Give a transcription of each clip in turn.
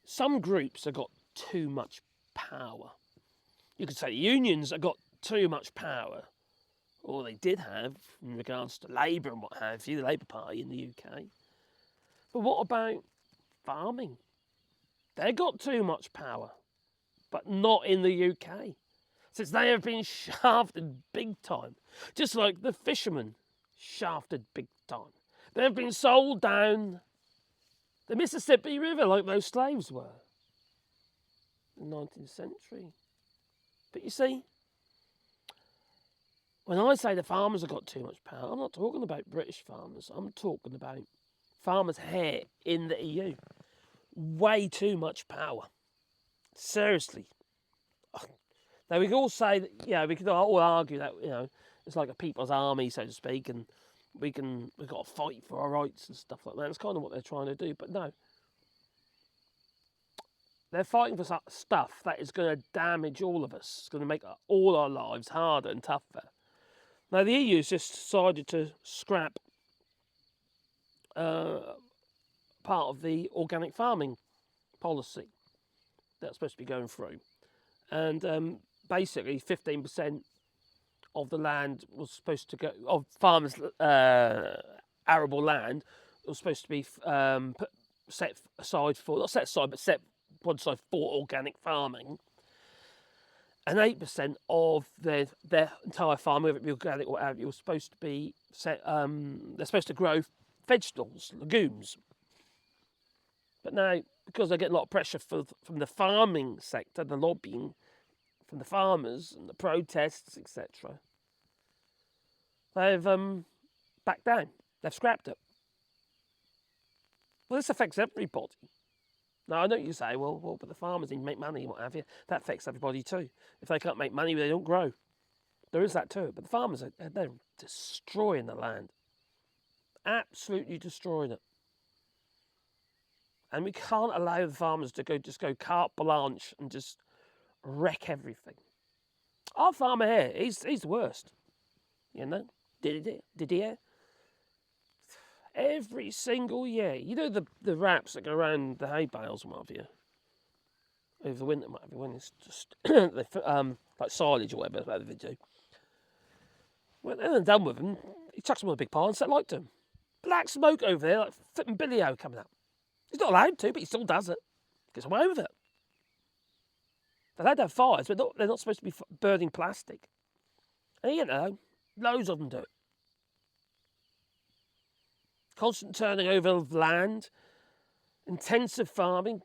some groups have got too much power. You could say the unions have got too much power, or they did have in regards to Labour and what have you, the Labour Party in the UK. But what about farming? They got too much power, but not in the UK, since they have been shafted big time, just like the fishermen shafted big time. They have been sold down the Mississippi River like those slaves were in the 19th century. But you see, when I say the farmers have got too much power, I'm not talking about British farmers. I'm talking about farmers here in the EU. Way too much power. Seriously. Now, we can all say that, we can all argue that, it's like a people's army, so to speak, and we've got to fight for our rights and stuff like that. That's kind of what they're trying to do. But no. They're fighting for stuff that is going to damage all of us. It's going to make all our lives harder and tougher. Now, the EU has just decided to scrap part of the organic farming policy that's supposed to be going through. And basically, 15% of the land was supposed to go, of farmers' arable land, was supposed to be set aside for, not set aside, but set one side for organic farming. And 8% of their entire farm, whether it be organic or whatever, was supposed to be set, they're supposed to grow vegetables, legumes. But now, because they get a lot of pressure from the farming sector, the lobbying from the farmers and the protests, etc., they've backed down. They've scrapped it. Well, this affects everybody. Now, I know you say, well, but the farmers need to make money and what have you. That affects everybody too. If they can't make money, they don't grow. There is that too. But the farmers, they're destroying the land. Absolutely destroying it. And we can't allow the farmers to just go carte blanche and just wreck everything. Our farmer here, he's the worst. Did he hear? Every single year. You know the rats that go around the hay bales and what have you? Over the winter, whatever, when it's just like silage or whatever they do. When they're done with them, he chucks them on a big pile and set light to them. Black smoke over there, like flipping billy-o coming up. He's not allowed to, but he still does it. Gets away with it. They're allowed to have fires, but they're not supposed to be burning plastic. And loads of them do it. Constant turning over of land, intensive farming,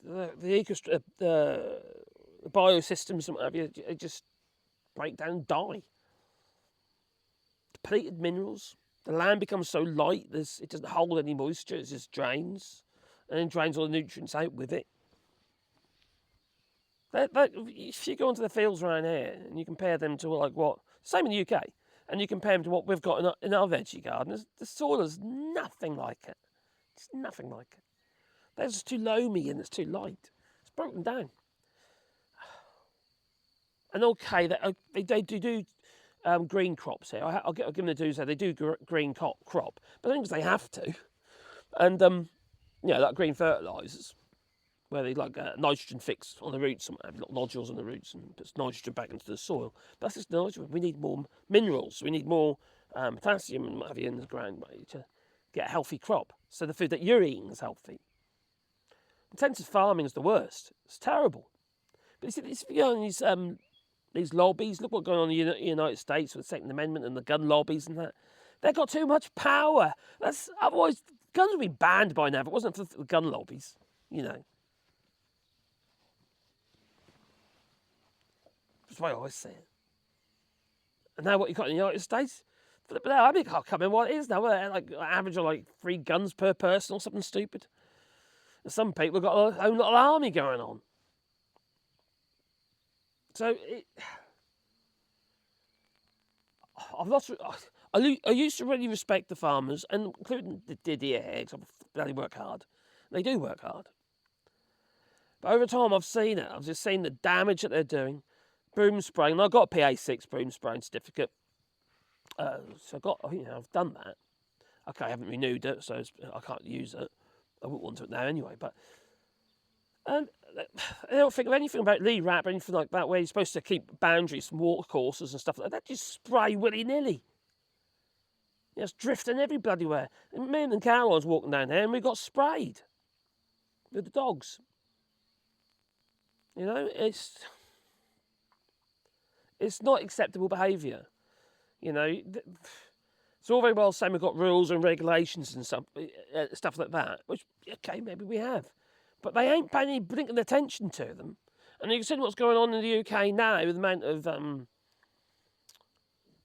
the biosystems and what have you, just break down and die. Depleted minerals. The land becomes so light, it doesn't hold any moisture, it just drains, and then drains all the nutrients out with it. If you go into the fields around here and you compare them to same in the UK, and you compare them to what we've got in our veggie garden, the soil is nothing like it. It's nothing like it. They're just too loamy and it's too light. It's broken down. And okay, they do green crops here. I'll give them the dues there. They do green crop, but I think they have to. And like green fertilisers, where they nitrogen fix on the roots and whatever, nodules on the roots and puts nitrogen back into the soil. But that's just nitrogen. We need more minerals. We need more potassium and what have you in the ground to get a healthy crop. So the food that you're eating is healthy. Intensive farming is the worst. It's terrible. But you see, these lobbies, look what's going on in the United States with the Second Amendment and the gun lobbies and that. They've got too much power. Otherwise, guns would be banned by now if it wasn't for the gun lobbies, That's the way I always say it. And now what you've got in the United States, I think I can't remember what it is now. Like average of 3 guns per person or something stupid. And some people have got their own little army going on. So I used to really respect the farmers, and including the Didier here, because they work hard. They do work hard. But over time, I've seen it. I've just seen the damage that they're doing. Broom spraying. And I've got a PA6 broom spraying certificate. So I've done that. Okay, I haven't renewed it, so I can't use it. I wouldn't want to it now anyway. But And they don't think of anything about LERAP or anything like that, where you're supposed to keep boundaries from water courses and stuff like that. They just spray willy-nilly. It's drifting every bloody where. And me and Caroline's walking down there and we got sprayed with the dogs. You know, it's not acceptable behaviour. You know, it's all very well saying we've got rules and regulations and stuff like that, which, okay, maybe we have. But they ain't paying any blinking attention to them. And you can see what's going on in the UK now with the amount of,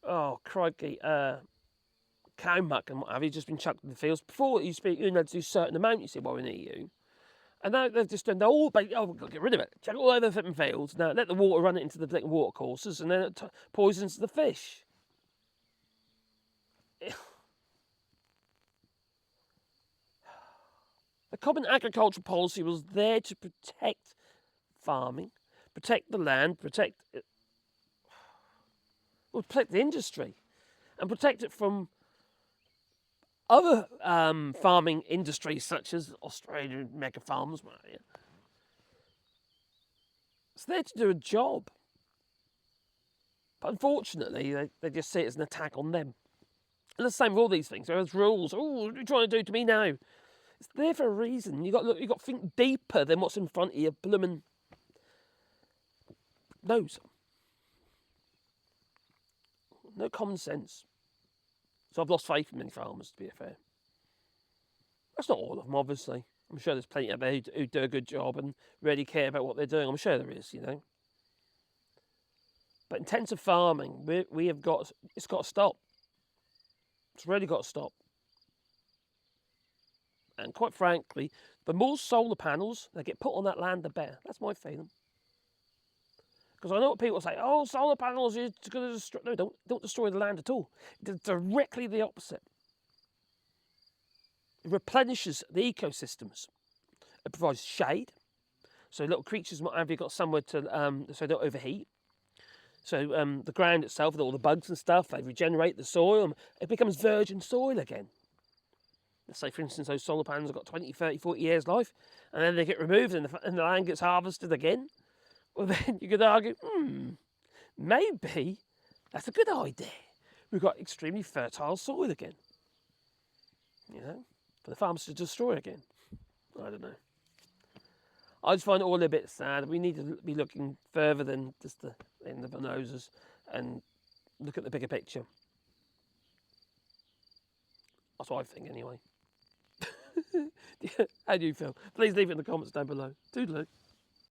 oh, crikey, cow muck and what have you just been chucked in the fields. Before you speak, you had to do a certain amount, you see, well, in the EU. And now they've just done, oh, we've got to get rid of it. Chuck it all over the flipping fields. Now let the water run it into the flipping water courses and then it poisons the fish. The Common Agricultural Policy was there to protect farming, protect the land, protect the industry, and protect it from other farming industries such as Australian mega farms. It's there to do a job. But unfortunately, they just see it as an attack on them. And the same with all these things. There's rules. Oh, what are you trying to do to me now? It's there for a reason. You've got to think deeper than what's in front of your blooming nose. No common sense. So I've lost faith in many farmers, to be fair. That's not all of them, obviously. I'm sure there's plenty out there who do a good job and really care about what they're doing. I'm sure there is, you know. But intensive farming, it's got to stop. It's really got to stop. And quite frankly, the more solar panels that get put on that land, the better. That's my feeling. Because I know what people say, oh, solar panels is going to destroy... No, don't destroy the land at all. It's directly the opposite. It replenishes the ecosystems. It provides shade. So little creatures might have got somewhere to... so they don't overheat. So the ground itself, with all the bugs and stuff, they regenerate the soil. And it becomes virgin soil again. Let's say, for instance, those solar panels have got 20, 30, 40 years life, and then they get removed and the land gets harvested again. Well, then you could argue, maybe that's a good idea. We've got extremely fertile soil again. You know, for the farmers to destroy again. I don't know. I just find it all a bit sad. We need to be looking further than just the end of our noses and look at the bigger picture. That's what I think, anyway. How do you feel? Please leave it in the comments down below. Toodaloo.